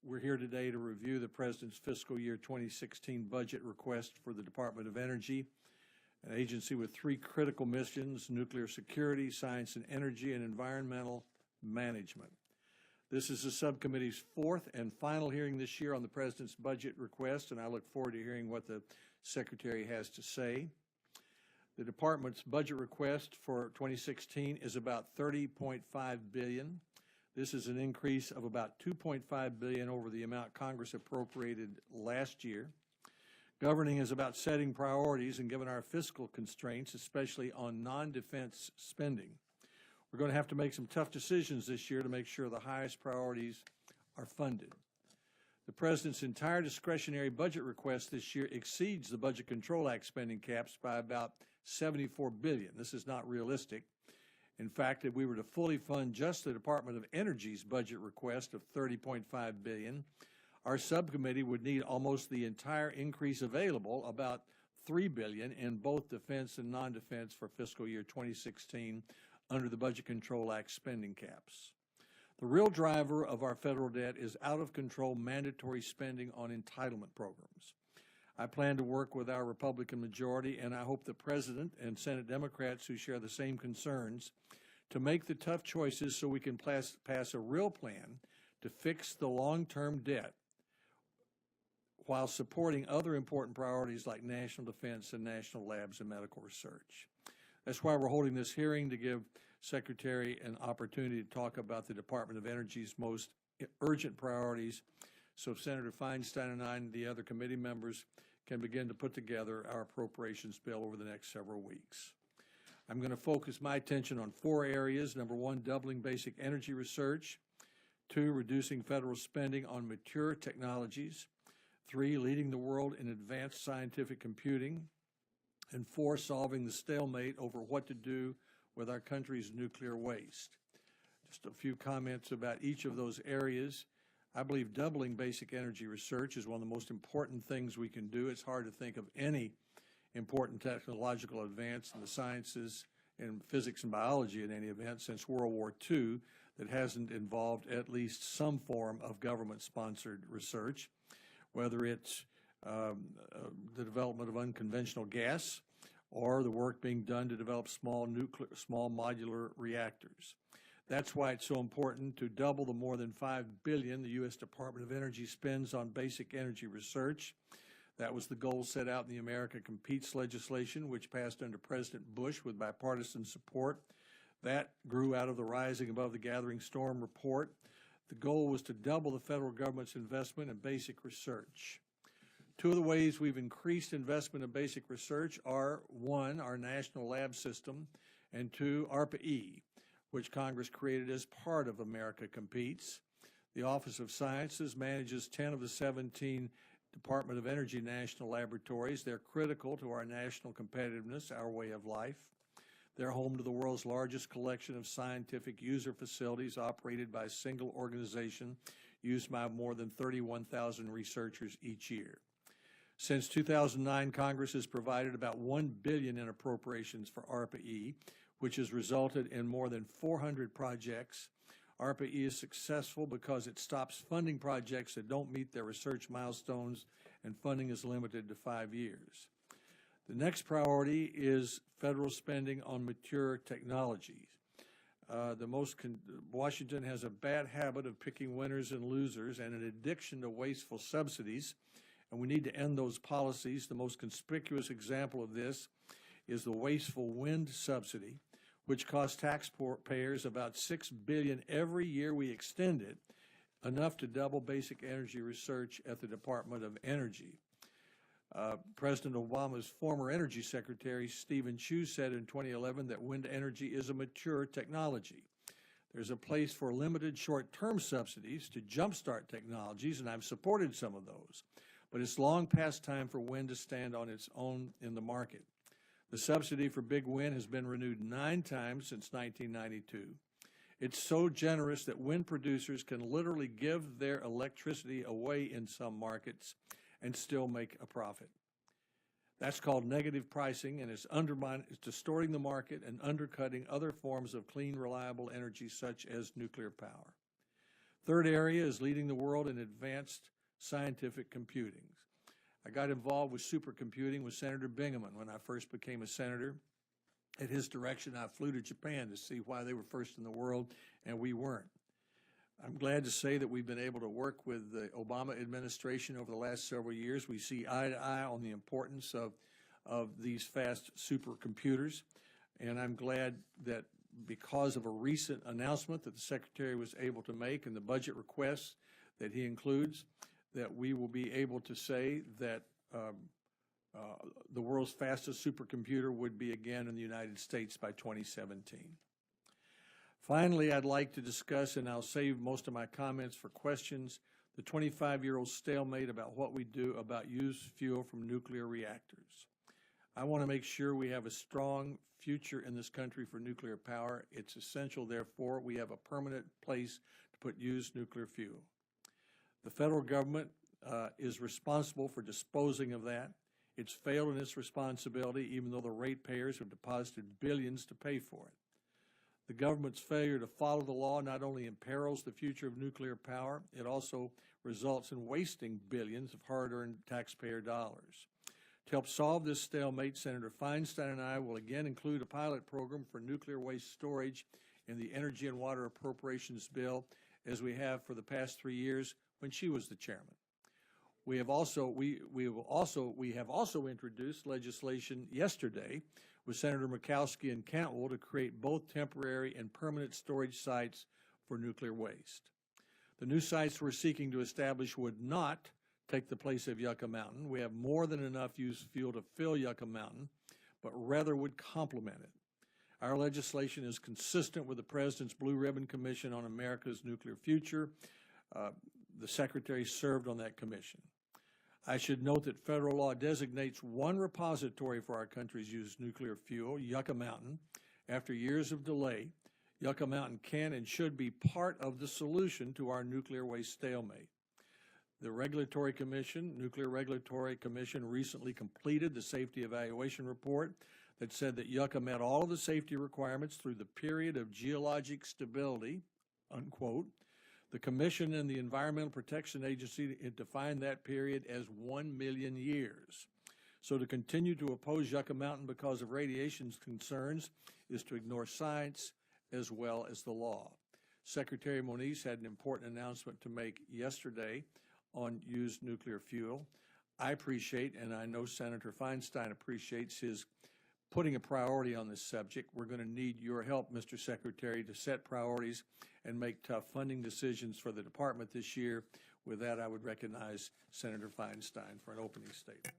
We're here today to review the President's fiscal year 2016 budget request for the Department of Energy, an agency with three critical missions: nuclear security, science and energy, and environmental management. This is the subcommittee's fourth and final hearing this year on the President's budget request, and I look forward to hearing what the Secretary has to say. The Department's budget request for 2016 is about $30.5 billion. This is an increase of about $2.5 billion over the amount Congress appropriated last year. Governing is about setting priorities, and given our fiscal constraints, especially on non-defense spending, we're going to have to make some tough decisions this year to make sure the highest priorities are funded. The President's entire discretionary budget request this year exceeds the Budget Control Act spending caps by about $74 billion. This is not realistic. In fact, if we were to fully fund just the Department of Energy's budget request of $30.5 billion, our subcommittee would need almost the entire increase available, about $3 billion, in both defense and non-defense for fiscal year 2016 under the Budget Control Act spending caps. The real driver of our federal debt is out-of-control mandatory spending on entitlement programs. I plan to work with our Republican majority, and I hope the President and Senate Democrats who share the same concerns to make the tough choices so we can pass a real plan to fix the long-term debt while supporting other important priorities like national defense and national labs and medical research. That's why we're holding this hearing, to give Secretary an opportunity to talk about the Department of Energy's most urgent priorities, so Senator Feinstein and I and the other committee members can begin to put together our appropriations bill over the next several weeks. I'm going to focus my attention on four areas. Number one, doubling basic energy research. Two, reducing federal spending on mature technologies. Three, leading the world in advanced scientific computing. And four, solving the stalemate over what to do with our country's nuclear waste. Just a few comments about each of those areas. I believe doubling basic energy research is one of the most important things we can do. It's hard to think of any important technological advance in the sciences, in physics and biology in any event, since World War II that hasn't involved at least some form of government-sponsored research, whether it's the development of unconventional gas or the work being done to develop small modular reactors. That's why it's so important to double the more than $5 billion the U.S. Department of Energy spends on basic energy research. That was the goal set out in the America Competes legislation, which passed under President Bush with bipartisan support. That grew out of the Rising Above the Gathering Storm report. The goal was to double the federal government's investment in basic research. Two of the ways we've increased investment in basic research are, one, our national lab system, and two, ARPA-E, which Congress created as part of America Competes. The Office of Sciences manages 10 of the 17 Department of Energy national laboratories. They're critical to our national competitiveness, our way of life. They're home to the world's largest collection of scientific user facilities operated by a single organization, used by more than 31,000 researchers each year. Since 2009, Congress has provided about $1 billion in appropriations for ARPA-E, which has resulted in more than 400 projects. ARPA-E is successful because it stops funding projects that don't meet their research milestones, and funding is limited to 5 years. The next priority is federal spending on mature technologies. Washington has a bad habit of picking winners and losers and an addiction to wasteful subsidies, and we need to end those policies. The most conspicuous example of this is the wasteful wind subsidy, which costs taxpayers about $6 billion every year we extend it, enough to double basic energy research at the Department of Energy. President Obama's former Energy Secretary, Stephen Chu, said in 2011 that wind energy is a mature technology. There's a place for limited short-term subsidies to jumpstart technologies, and I've supported some of those. But it's long past time for wind to stand on its own in the market. The subsidy for big wind has been renewed 9 times since 1992. It's so generous that wind producers can literally give their electricity away in some markets and still make a profit. That's called negative pricing, and it's distorting the market and undercutting other forms of clean, reliable energy such as nuclear power. Third area is leading the world in advanced scientific computing. I got involved with supercomputing with Senator Bingaman when I first became a senator. At his direction, I flew to Japan to see why they were first in the world and we weren't. I'm glad to say that we've been able to work with the Obama administration over the last several years. We see eye to eye on the importance of these fast supercomputers, and I'm glad that because of a recent announcement that the Secretary was able to make and the budget requests that he includes, that we will be able to say that the world's fastest supercomputer would be again in the United States by 2017. Finally, I'd like to discuss, and I'll save most of my comments for questions, the 25-year-old stalemate about what we do about used fuel from nuclear reactors. I want to make sure we have a strong future in this country for nuclear power. It's essential, therefore, we have a permanent place to put used nuclear fuel. The federal government is responsible for disposing of that. It's failed in its responsibility, even though the ratepayers have deposited billions to pay for it. The government's failure to follow the law not only imperils the future of nuclear power, it also results in wasting billions of hard-earned taxpayer dollars. To help solve this stalemate, Senator Feinstein and I will again include a pilot program for nuclear waste storage in the Energy and Water Appropriations Bill, as we have for the past 3 years when she was the chairman. We have also introduced legislation yesterday with Senator Murkowski and Cantwell to create both temporary and permanent storage sites for nuclear waste. The new sites we're seeking to establish would not take the place of Yucca Mountain. We have more than enough used fuel to fill Yucca Mountain, but rather would complement it. Our legislation is consistent with the President's Blue Ribbon Commission on America's Nuclear Future. The Secretary served on that commission. I should note that federal law designates one repository for our country's used nuclear fuel, Yucca Mountain. After years of delay, Yucca Mountain can and should be part of the solution to our nuclear waste stalemate. The Nuclear Regulatory Commission recently completed the safety evaluation report that said that Yucca met all of the safety requirements through the period of geologic stability, unquote. The Commission and the Environmental Protection Agency defined that period as 1 million years. So to continue to oppose Yucca Mountain because of radiation concerns is to ignore science as well as the law. Secretary Moniz had an important announcement to make yesterday on used nuclear fuel. I appreciate, and I know Senator Feinstein appreciates, his putting a priority on this subject. We're going to need your help, Mr. Secretary, to set priorities and make tough funding decisions for the department this year. With that, I would recognize Senator Feinstein for an opening statement.